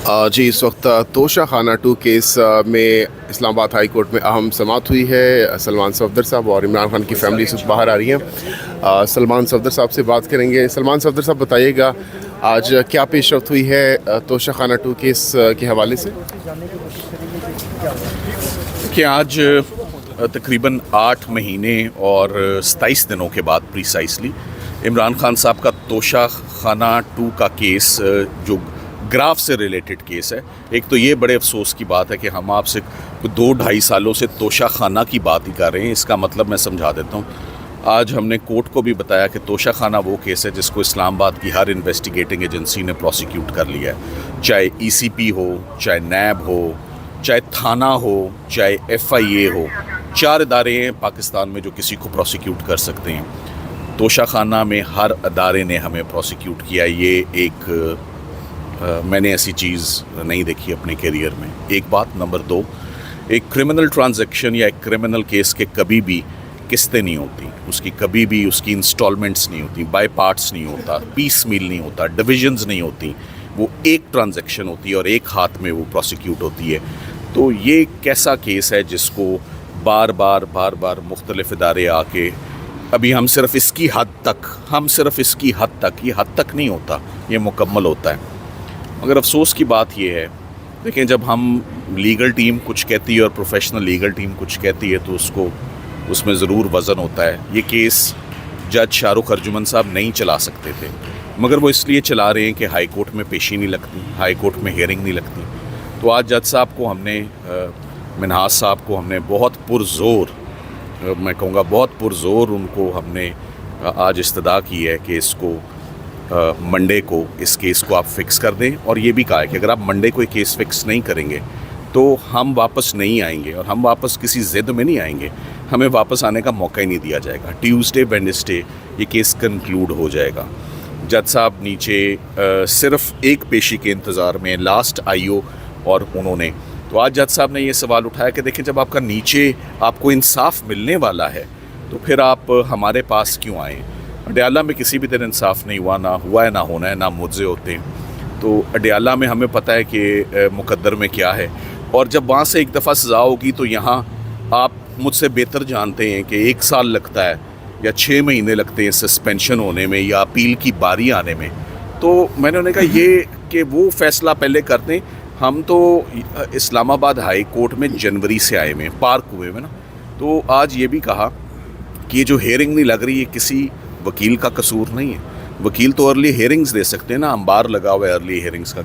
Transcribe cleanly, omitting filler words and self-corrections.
जी, इस वक्त तोशा खाना 2 केस में इस्लामाबाद हाई कोर्ट में अहम समाअत हुई है। सलमान सफदर साहब और इमरान खान की फैमिली से बाहर आ रही हैं। सलमान सफदर साहब से बात करेंगे। सलमान सफदर साहब, बताइएगा आज क्या पेशरफ्त हुई है तोशा खाना 2 केस के हवाले से? कि आज तकरीबन 8 महीने और 27 दिनों के बाद प्रीसाइसली इमरान खान साहब का तोशा खाना 2 का केस जो ग्राफ से रिलेटेड केस है। एक तो ये बड़े अफसोस की बात है कि हम आपसे 2-2.5 सालों से तोशा खाना की बात ही कर रहे हैं। इसका मतलब मैं समझा देता हूँ। आज हमने कोर्ट को भी बताया कि तोशा खाना वो केस है जिसको इस्लामाबाद की हर इन्वेस्टिगेटिंग एजेंसी ने प्रोसिक्यूट कर लिया है, चाहे ECP हो, चाहे नैब हो, चाहे थाना हो, चाहे FIA हो। 4 इदारे हैं पाकिस्तान में जो किसी को प्रोसिक्यूट कर सकते हैं। तोशा खाना में हर अदारे ने हमें प्रोसिक्यूट किया। ये एक मैंने ऐसी चीज़ नहीं देखी अपने करियर में। एक बात। नंबर 2, एक क्रिमिनल ट्रांजैक्शन या एक क्रिमिनल केस के कभी भी किस्तें नहीं होती, उसकी कभी भी उसकी इंस्टॉलमेंट्स नहीं होती, बाय पार्ट्स नहीं होता, पीस मील नहीं होता, डिविजन्स नहीं होती। वो एक ट्रांजैक्शन होती है और एक हाथ में वो प्रोसिक्यूट होती है। तो ये कैसा केस है जिसको बार बार मुख्तलिफ इदारे आके अभी हम सिर्फ इसकी हद तक, ये हद तक नहीं होता, ये मुकम्मल होता है। मगर अफसोस की बात ये है, देखें, जब हम लीगल टीम कुछ कहती है और प्रोफेशनल लीगल टीम कुछ कहती है तो उसमें ज़रूर वज़न होता है। ये केस जज शाहरुख अर्जुमन साहब नहीं चला सकते थे, मगर वो इसलिए चला रहे हैं कि हाई कोर्ट में पेशी नहीं लगती, हाई कोर्ट में हियरिंग नहीं लगती। तो आज जज साहब को हमने, मिनहाज साहब को हमने बहुत पुरज़ोर, मैं कहूँगा बहुत पुरज़ोर उनको हमने आज इस्तदा की है कि इसको मंडे को इस केस को आप फ़िक्स कर दें। और ये भी कहा है कि अगर आप मंडे को ये केस फ़िक्स नहीं करेंगे तो हम वापस नहीं आएंगे, और हम वापस किसी ज़िद में नहीं आएंगे, हमें वापस आने का मौका ही नहीं दिया जाएगा। ट्यूसडे वेडनेसडे ये केस कंक्लूड हो जाएगा। जज साहब नीचे सिर्फ एक पेशी के इंतज़ार में, लास्ट IO और उन्होंने। तो आज जज साहब ने ये सवाल उठाया कि देखें, जब आपका नीचे आपको इंसाफ मिलने वाला है तो फिर आप हमारे पास क्यों आएँ? अडयाला में किसी भी तरह इंसाफ नहीं हुआ, ना हुआ है, ना होना है, ना मुआवजे होते हैं। तो अडयाला में हमें पता है कि मुकद्दर में क्या है, और जब वहाँ से एक दफ़ा सज़ा होगी तो यहाँ आप मुझसे बेहतर जानते हैं कि 1 साल लगता है या 6 महीने लगते हैं सस्पेंशन होने में या अपील की बारी आने में। तो मैंने उन्हें कहा ये कि वो फ़ैसला पहले कर दें। हम तो इस्लामाबाद हाई कोर्ट में जनवरी से आए हुए, पार्क हुए में ना। तो आज ये भी कहा कि ये जो हेयरिंग नहीं लग रही है किसी वकील का कसूर नहीं है। वकील तो अर्ली हेयरिंग्स दे सकते हैं ना, अंबार लगा हुआ है अर्ली हेयरिंग्स का।